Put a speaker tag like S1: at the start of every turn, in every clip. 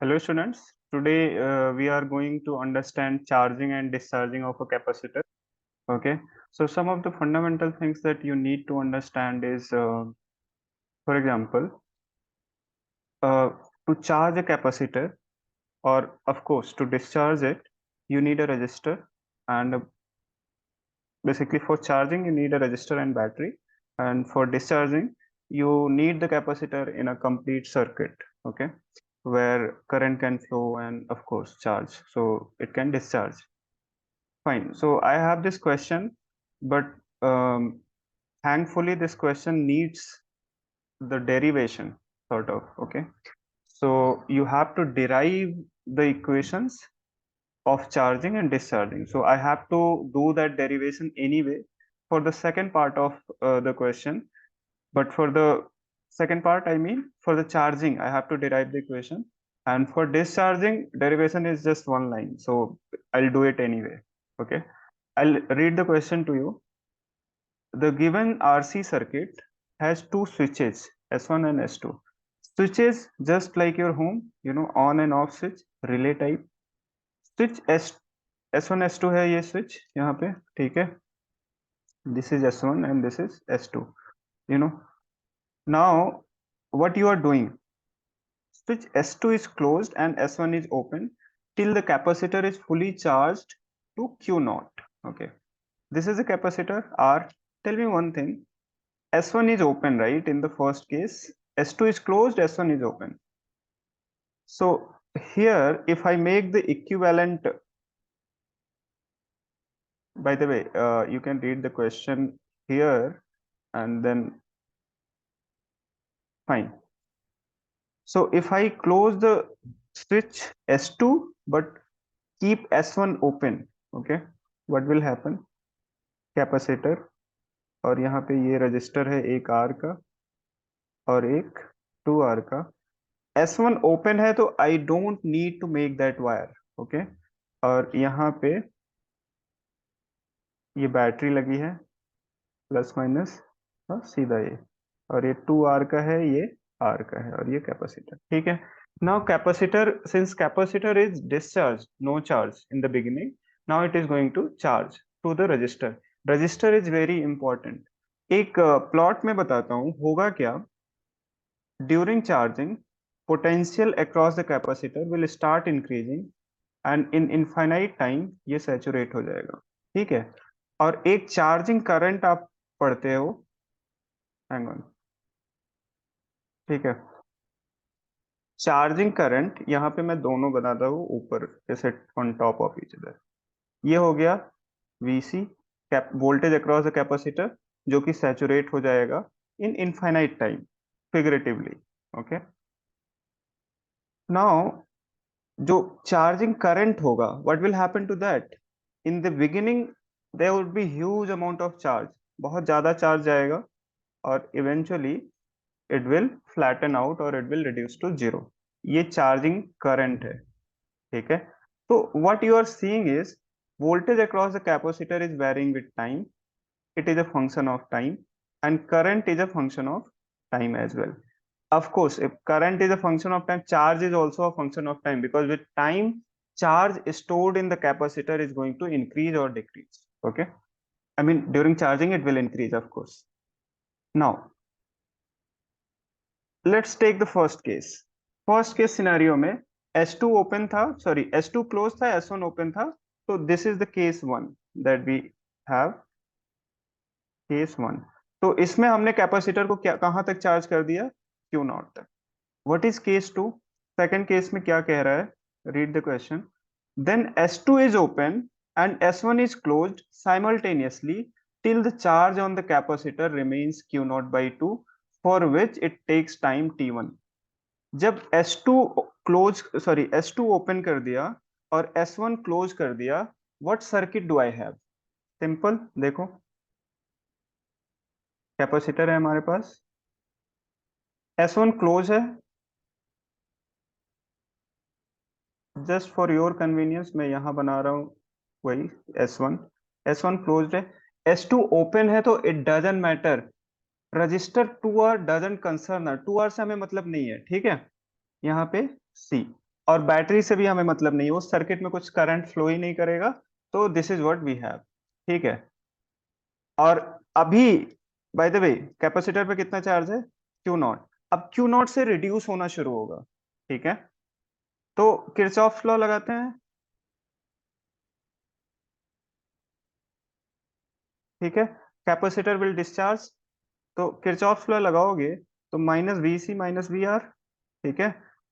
S1: Hello students, today we are going to understand charging and discharging of a capacitor. Okay, so some of the fundamental things that you need to understand is, for example, uh, to charge a capacitor, or of course to discharge it, you need a resistor, and basically for charging you need a resistor and battery, and for discharging you need the capacitor in a complete circuit. Okay, where current can flow and of course charge, so it can discharge. Fine. So I have this question, but thankfully this question needs the derivation, sort of. Okay. So you have to derive the equations of charging and discharging. So I have to do that derivation anyway for the second part of the question. But for the second part, I mean for the charging, I have to derive the equation. And for discharging, derivation is just one line. So I'll do it anyway. Okay. I'll read the question to you. The given RC circuit has two switches, S1 and S2. Switches just like your home, on and off switch, relay type. Switch S1 S2 है ये switch यहाँ पे, ठीक है? This is S1 and this is S2. You know. Now, what you are doing? Switch S2 is closed and S1 is open till the capacitor is fully charged to Q naught. Okay. This is a capacitor R. Tell me one thing. S1 is open, right? In the first case, S2 is closed, S1 is open. So here, if I make the equivalent, by the way, you can read the question here and then fine. So if I close the switch S2 but keep S1 open, okay, what will happen? Capacitor, और यहाँ पे ये register है एक R का और एक 2R का. S1 ओपन है तो I don't need to make that wire. Okay, और यहाँ पे ये बैटरी लगी है प्लस माइनस, सीधा ये, और ये 2R का है, ये R का है, और ये कैपेसिटर. ठीक है. Now capacitor, since capacitor is discharge, no charge in the beginning, now it is going to charge to the register. Register is very important. एक प्लॉट में बताता हूँ होगा क्या. During charging potential across the capacitor will start increasing and in infinite time ये saturate हो जाएगा. ठीक है. और एक चार्जिंग करंट आप पढ़ते हो, हैंग ऑन, ठीक है. चार्जिंग करंट यहाँ पे मैं दोनों बनाता हूँ ऊपर, जैसे on top of each other. ये हो गया VC, voltage across the capacitor, जो कि सैचुरेट हो जाएगा in infinite time, figuratively. Okay. Now जो चार्जिंग करंट होगा, what will happen to that? In the beginning there would be huge amount of charge, बहुत ज्यादा चार्ज जाएगा, और eventually it will flatten out और it will reduce to zero. ये charging current है. ठीक है. तो what you are seeing is voltage across the capacitor is varying with time. It is a function of time, and current is a function of time as well. Of course, if current is a function of time, charge is also a function of time, because with time, charge stored in the capacitor is going to increase or decrease. Okay. I mean, during charging, it will increase, of course. Now, let's take the first case. First case scenario में S2 open था, sorry, S2 closed था, S1 open था. So this is the case 1 that we have. Case 1. तो इसमें हमने capacitor को क्या कहां तक चार्ज कर दिया? Q नॉट तक. What is case 2? Second case में क्या कह रहा है? Read the question. Then S2 is open and S1 is closed simultaneously till the charge on the capacitor remains Q naught by 2, for which it takes time T1. जब S2 close, sorry, S2 open कर दिया और S1 close कर दिया, what circuit do I have? Simple, देखो, capacitor है हमारे पास, S1 close है. जस्ट फॉर योर कन्वीनियंस मैं यहां बना रहा हूं वही S1 क्लोज्ड है. S2 ओपन है, तो it doesn't matter. Register 2R doesn't concern, 2R से हमें मतलब नहीं है. ठीक है. यहाँ पे C. और बैटरी से भी हमें मतलब नहीं है, उस सर्किट में कुछ करंट फ्लो ही नहीं करेगा। तो this is what we have. ठीक है। और अभी बाय द वे कैपेसिटर पे कितना चार्ज है, क्यू नॉट। अब क्यू नॉट से रिड्यूस होना शुरू होगा। ठीक है। तो किरचॉफ लॉ लगाते हैं। ठीक है। कैपेसिटर विल डिस्चार्ज, तो किरचॉफ लॉ लगाओगे तो minus V C minus V R. ठीक है।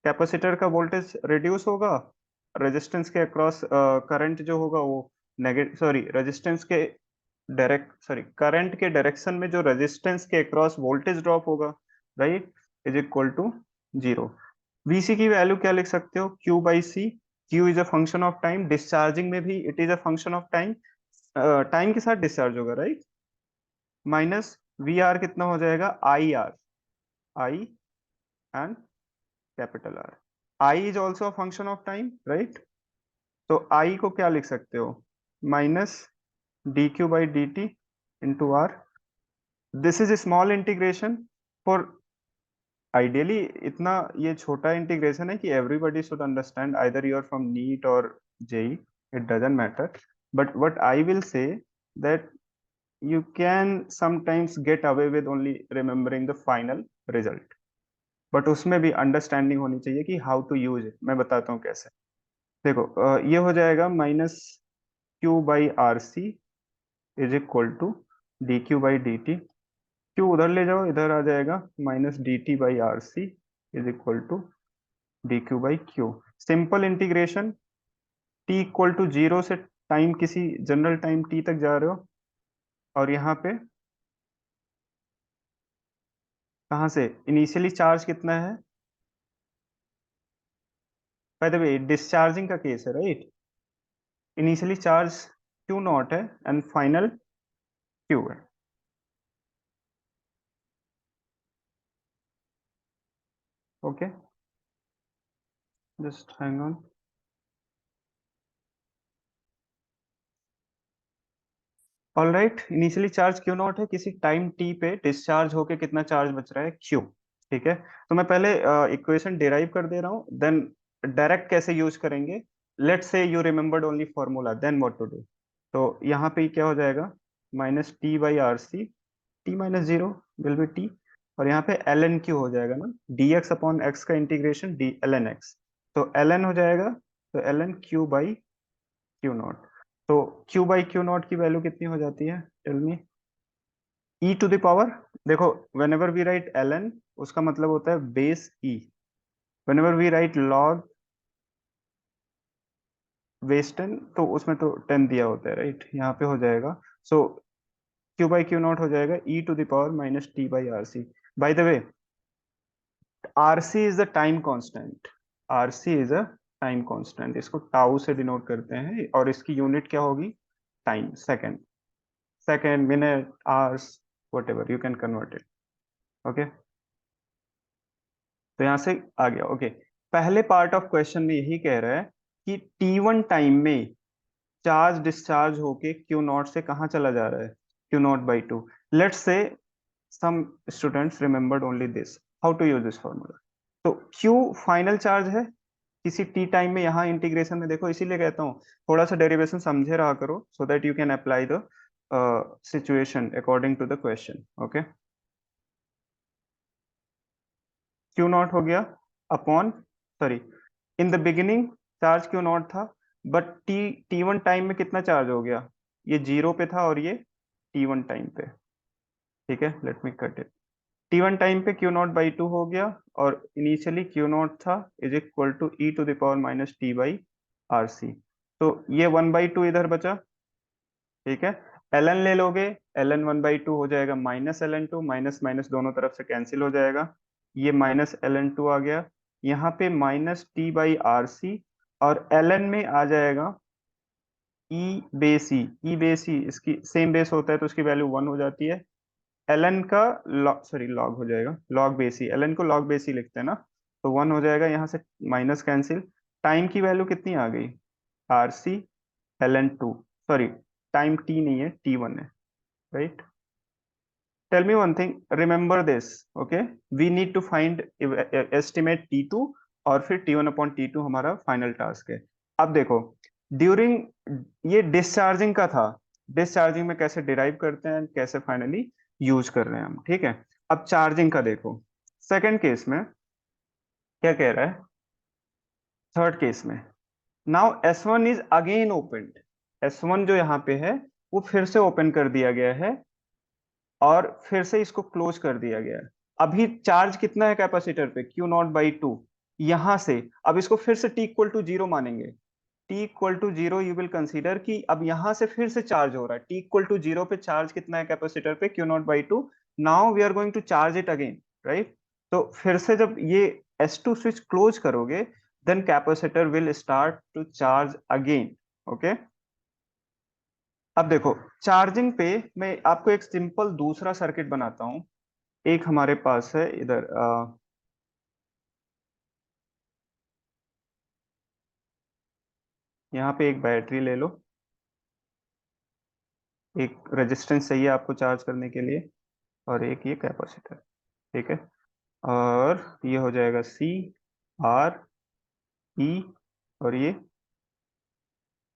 S1: कैपेसिटर का वोल्टेज रिड्यूस होगा, रेजिस्टेंस के अक्रॉस करंट जो होगा वो नेगेटिव, सॉरी रेजिस्टेंस के डायरेक्ट, सॉरी करंट के डायरेक्शन में जो रेजिस्टेंस के अक्रॉस वोल्टेज ड्रॉप होगा, right, is equal to zero. VC की वैल्यू क्या लिख सकते हो, Q by C. Q is a function of time, discharging में भी it is a function of time, time के साथ डिस्चार्ज होगा, राइट। माइनस वी आर कितना हो जाएगा, I R, I and capital R. I is also a function of time, right. तो I को क्या लिख सकते हो, minus d Q by D t into R. This is small integration for, ideally इतना ये छोटा इंटीग्रेशन है कि everybody should understand, either you are from NEET और JEE, it doesn't matter. But what I will say that you can sometimes get away with only remembering the final result, but उसमें भी understanding होनी चाहिए कि how to use it. मैं बताता हूँ कैसे। देखो ये हो जाएगा minus Q by R C is equal to D Q by D T. Q उधर ले जाओ, इधर आ जाएगा minus D T by R C is equal to D Q by Q. Simple integration, T equal to zero से time किसी general time T तक जा रहे हो, और यहाँ पे कहाँ से इनिशियली चार्ज कितना है, बाय द वे डिस्चार्जिंग का केस है, right. Initially charge Q not है एंड फाइनल क्यू है। Okay, just hang on. All right, initially charge Q not है, किसी टाइम टी पे डिस्चार्ज होके कितना चार्ज बच रहा है, क्यू। ठीक है। तो मैं पहले इक्वेशन डिराइव कर दे रहा हूँ, देन डायरेक्ट कैसे यूज करेंगे। Let's say you remembered only formula, then what to do. तो यहाँ पे क्या हो जाएगा, minus T by R C, T minus zero will be T, और यहाँ पे एल एन क्यू हो जाएगा ना, डी एक्स अपॉन एक्स का integration D L N X. तो एल एन हो जाएगा, तो L N Q by Q nought. तो क्यू बाई क्यू नॉट की वैल्यू कितनी हो जाती है, tell me. E to the power, देखो whenever we write l n, उसका मतलब होता है base e. Whenever we write log base ten, तो उसमें तो टेन दिया होता है, राइट, यहाँ पे हो जाएगा। So q by Q naught हो जाएगा e to the power minus T by R C. By the way RC is the time constant, RC is a time constant, इसको टाउ से डिनोट करते हैं, और इसकी यूनिट क्या होगी, time, second. Second, minute, hours, whatever you can convert it. Okay, तो यहां से आ गया। ओके, पहले पार्ट ऑफ क्वेश्चन में यही कह रहा है कि टी वन टाइम में चार्ज डिस्चार्ज होके क्यू नॉट से कहाँ चला जा रहा है, Q not by to. Let's say some students remembered only this, how to use this formula। तो Q फाइनल चार्ज है किसी टी टाइम में, यहाँ इंटीग्रेशन में देखो, इसीलिए कहता हूँ थोड़ा सा डेरिवेशन समझे रहा करो, so that you can apply the situation according to the question. Okay, q naught हो गया upon, sorry, in the beginning charge Q not था, but t t one time में कितना चार्ज हो गया, ये जीरो पे था और ये टी वन टाइम पे। ठीक है, let me cut it. T one time पे क्यू नॉट बाई टू हो गया, और इनिशियली क्यू नॉट था is equal to E to the power minus T by R C. तो ये वन बाई टू इधर बचा। ठीक है, एल एन ले लोगे, L N one by two हो जाएगा minus L N two, minus minus दोनों तरफ से कैंसिल हो जाएगा, ये माइनस एल एन टू आ गया, यहाँ पे minus T by R C, और एल एन में आ जाएगा ई बेस ई, ई बेस ई इसकी सेम बेस होता है तो उसकी वैल्यू वन हो जाती है। एलन का लॉग, सॉरी लॉग हो जाएगा, लॉग बेसी, एलन को लॉग बेसी लिखते हैं ना, तो वन हो जाएगा, यहाँ से माइनस कैंसिल। टाइम की वैल्यू कितनी आ गई, R C L N two, sorry time T नहीं है, टी वन है, right. Tell me one thing, remember this, okay, we need to find estimate T two और फिर T1/T2 हमारा फाइनल टास्क है। अब देखो, ड्यूरिंग, ये डिस्चार्जिंग का था, डिस्चार्जिंग में कैसे डिराइव करते हैं, कैसे फाइनली यूज कर रहे हैं हम, ठीक है। अब चार्जिंग का देखो, सेकंड केस में क्या कह रहा है, थर्ड केस में, now S1 is again open, S1 जो यहाँ पे है वो फिर से ओपन कर दिया गया है और फिर से इसको क्लोज कर दिया गया है। अभी चार्ज कितना है कैपेसिटर पे, Q0/2। यहां से अब इसको फिर से T=0 मानेंगे। T=0 यू विल कंसीडर कि अब यहां से फिर से चार्ज हो रहा है, T=0 पे चार्ज कितना है कैपेसिटर पे, Q0/2। Now we are going to charge it again, right. तो फिर से जब ये S2 स्विच क्लोज करोगे, then capacitor will start to charge again, okay. अब देखो, चार्जिंग पे मैं आपको एक सिंपल दूसरा सर्किट बनाता हूँ। एक हमारे पास है इधर, यहाँ पे एक बैटरी ले लो, एक रेजिस्टेंस चाहिए आपको चार्ज करने के लिए, और एक ये कैपेसिटर, ठीक है। और ये हो जाएगा C, R, E, और ये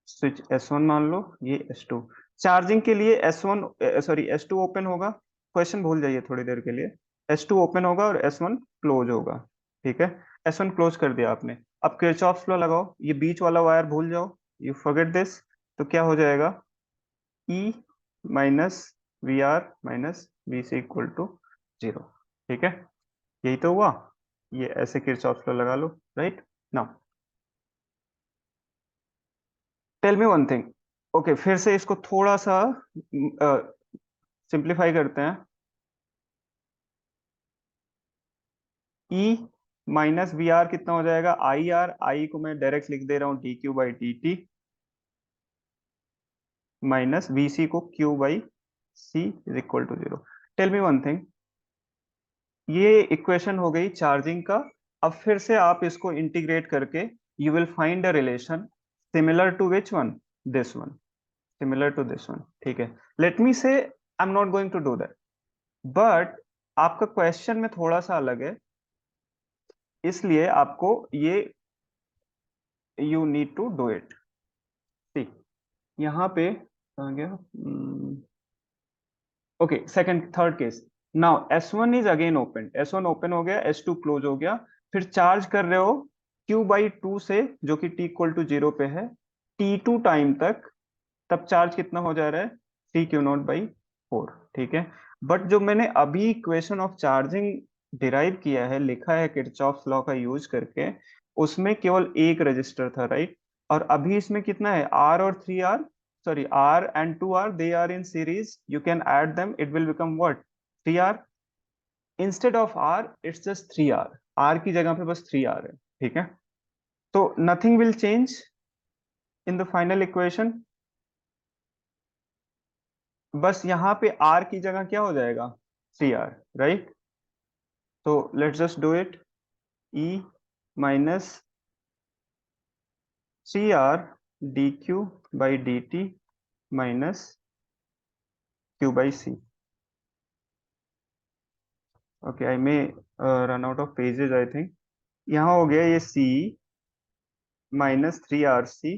S1: स्विच S1 मान लो, ये S2। चार्जिंग के लिए S1, सॉरी S2 ओपन होगा, क्वेश्चन भूल जाइए थोड़ी देर के लिए। S2 ओपन होगा और S1 क्लोज होगा, ठीक है। S1 क्लोज कर दिया आपने। अब किरचॉफ्स लॉ लगाओ, ये बीच वाला वायर भूल जाओ, यू फॉरगेट दिस। तो क्या हो जाएगा, E-VR-VC = 0, ठीक है। यही तो हुआ, ये ऐसे किरचॉफ्स लॉ लगा लो, right. Now tell me one thing, okay, फिर से इसको थोड़ा सा सिंप्लीफाई करते हैं। E-VR कितना हो जाएगा, आई को मैं डायरेक्ट लिख दे रहा हूँ dQ/dt, माइनस VC को Q/C = 0। Tell me one thing, ये इक्वेशन हो गई चार्जिंग का। अब फिर से आप इसको इंटीग्रेट करके you will find a relation similar to which one, this one, similar to this one, ठीक है। Let me say I am not going to do that, but आपका क्वेश्चन में थोड़ा सा अलग है, इसलिए आपको ये, you need to do it. See, यहाँ पे कहाँ गया, okay, second third case. Now S1 is again open, S1 open हो गया, S2 क्लोज हो गया, फिर चार्ज कर रहे हो Q/2 से, जो कि T=0 पे है, T2 टाइम तक। तब चार्ज कितना हो जा रहा है, 3Q0/4, ठीक है। बट जो मैंने अभी इक्वेशन ऑफ चार्जिंग डिराइव किया है, लिखा है किरचॉफ्स लॉ का यूज करके, उसमें केवल एक रजिस्टर था, राइट। और अभी इसमें कितना है, R और 3R, sorry, R and 2R, they are in series, you can add them, it will become what, 3R। instead of R it's just 3R, R की जगह पे बस 3R है, ठीक है। तो nothing will change in the final equation, बस यहाँ पे R की जगह क्या हो जाएगा, 3R, राइट। तो let's just do it, E minus 3R dQ/dt minus Q/C। Okay, I may run out of pages I think. यहाँ हो गया ये C minus 3RC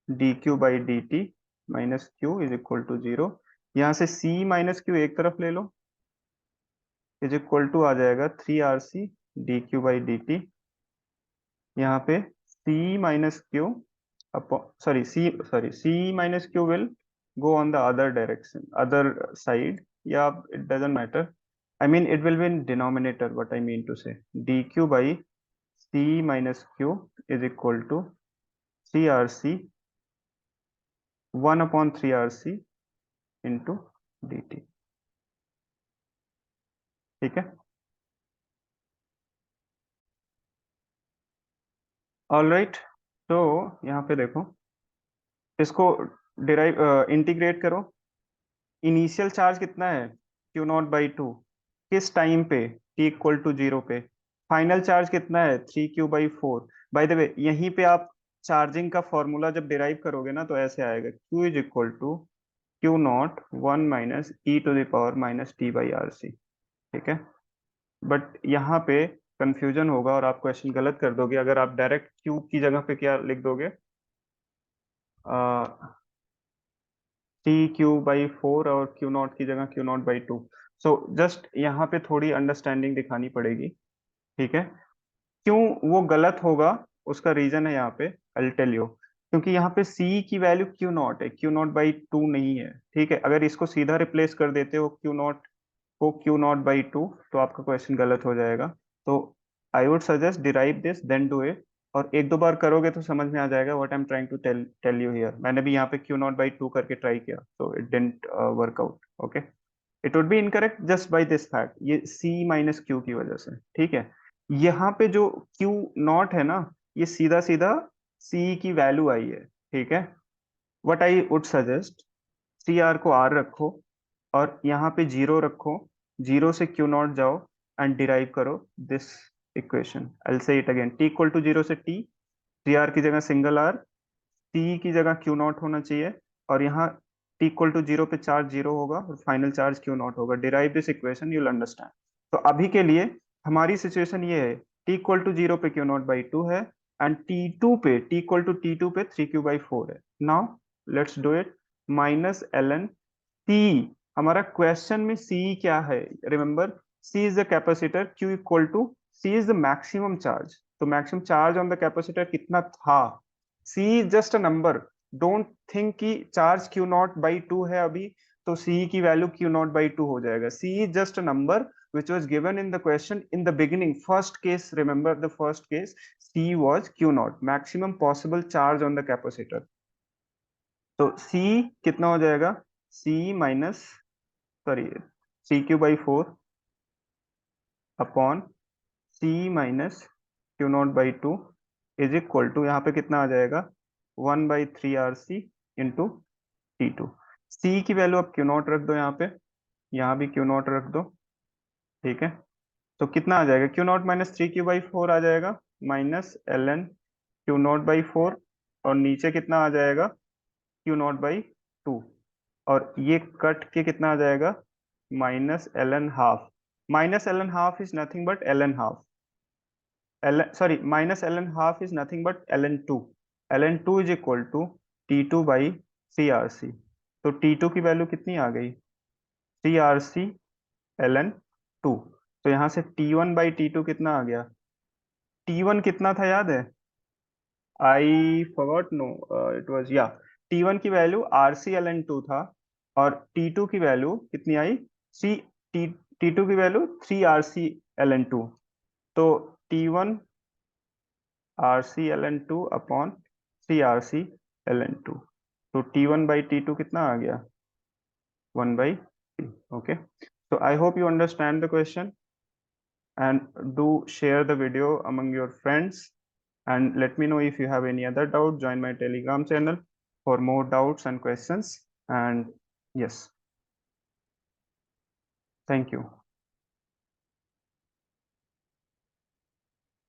S1: dQ/dt minus Q = 0। यहाँ से C माइनस Q एक तरफ ले लो, आ जाएगा 3RC dQ/dt। यहाँ पे C minus Q, C minus Q will go on the other direction, other side, या it doesn't matter, I mean it will be in denominator, what I mean to say, dQ/C minus Q = 3RC 1/3RC into dt, ठीक है। All right, तो यहाँ पे देखो, इसको derive integrate करो। Initial charge कितना है, Q0/2, किस टाइम पे, T=0 पे। फाइनल चार्ज कितना है, 3Q/4। बाय द वे, यहीं पे आप चार्जिंग का फॉर्मूला जब डिराइव करोगे ना, तो ऐसे आएगा, Q=Q0 1 - e⁻ (t/RC), ठीक है। बट यहाँ पे कंफ्यूजन होगा और आप क्वेश्चन गलत कर दोगे अगर आप डायरेक्ट क्यू की जगह पे क्या लिख दोगे, टी क्यू बाई फोर और क्यू नॉट की जगह Q not by to. So just यहाँ पे थोड़ी अंडरस्टैंडिंग दिखानी पड़ेगी, ठीक है। क्यों वो गलत होगा, उसका रीजन है यहाँ पे, आई टेल यू। क्योंकि यहाँ पे c की वैल्यू क्यू नॉट है, क्यू नॉट बाई टू नहीं है, ठीक है। अगर इसको सीधा रिप्लेस कर देते हो क्यू नॉट को क्यू नॉट बाई टू, तो आपका क्वेश्चन गलत हो जाएगा। तो I would suggest derive this then do it, और एक दो बार करोगे तो समझ में आ जाएगा what I am trying to tell tell you here. मैंने भी यहाँ पे क्यू नॉट बाई टू करके ट्राई किया, तो it didn't work out, okay. It would be incorrect just by this fact, ये c माइनस क्यू की वजह से, ठीक है। यहाँ पे जो क्यू नॉट है ना, ये सीधा सीधा c की वैल्यू आई है, ठीक है। What I would suggest, C R को r रखो और यहाँ पे जीरो रखो, जीरो से क्यू नॉट जाओ एंड डिराइव करो this equation. I say it again, t equal to zero से t, सी आर की जगह सिंगल r, t की जगह क्यू नॉट होना चाहिए, और यहाँ t इक्वल टू जीरो पे चार्ज जीरो होगा और फाइनल चार्ज क्यू नॉट होगा। Derive this equation, you will understand. तो अभी के लिए हमारी सिचुएशन ये है, t इक्वल टू जीरो पे क्यू नॉट बाई टू है, and t equal to T two पे थ्री क्यू बाई फोर है। Now let's do it. Minus L N C, हमारा क्वेश्चन में c क्या है, remember c is the capacitor, q equal to c is the maximum charge. तो maximum charge on the capacitor कितना था, c is just a number. Don't think कि charge q naught by two है अभी, तो c की value q naught by two हो जाएगा। c is just a number which was given in the question in the beginning, first case, remember the first case, c was q naught, maximum possible charge on the capacitor। तो c कितना हो जाएगा, c minus, sorry, C q by four upon C minus q not by two is equal to, यहाँ पे कितना आ जाएगा, one by three R C into t two. C की वैल्यू आप क्यू नॉट रख दो यहाँ पे, यहाँ भी क्यू नॉट रख दो, ठीक है। तो कितना आ जाएगा, q naught minus three Q by four आ जाएगा, minus L N q not by four, और नीचे कितना आ जाएगा, क्यू नॉट बाई टू, और ये कट के कितना आ जाएगा, minus L N half. Minus L N half is nothing but L N half, L sorry, minus L N half is nothing but L N two. L N two is equal to T two by C R C. तो टी to की value कितनी आ गई, C R C L N two. तो यहाँ से T one by T two कितना आ गया, टी वन कितना था याद है, I forgot, no it was, या टी वन की value R C L N two था, और टी टू की वैल्यू कितनी आई, सी टी टी टू की value three R C L N two. तो t one R C L N two upon three R C L N two. तो t one by T two कितना आ गया, one by t, okay. So I hope you understand the question, and do share the video among your friends, and let me know if you have any other doubt. Join my Telegram channel for more doubts and questions. And yes, thank you.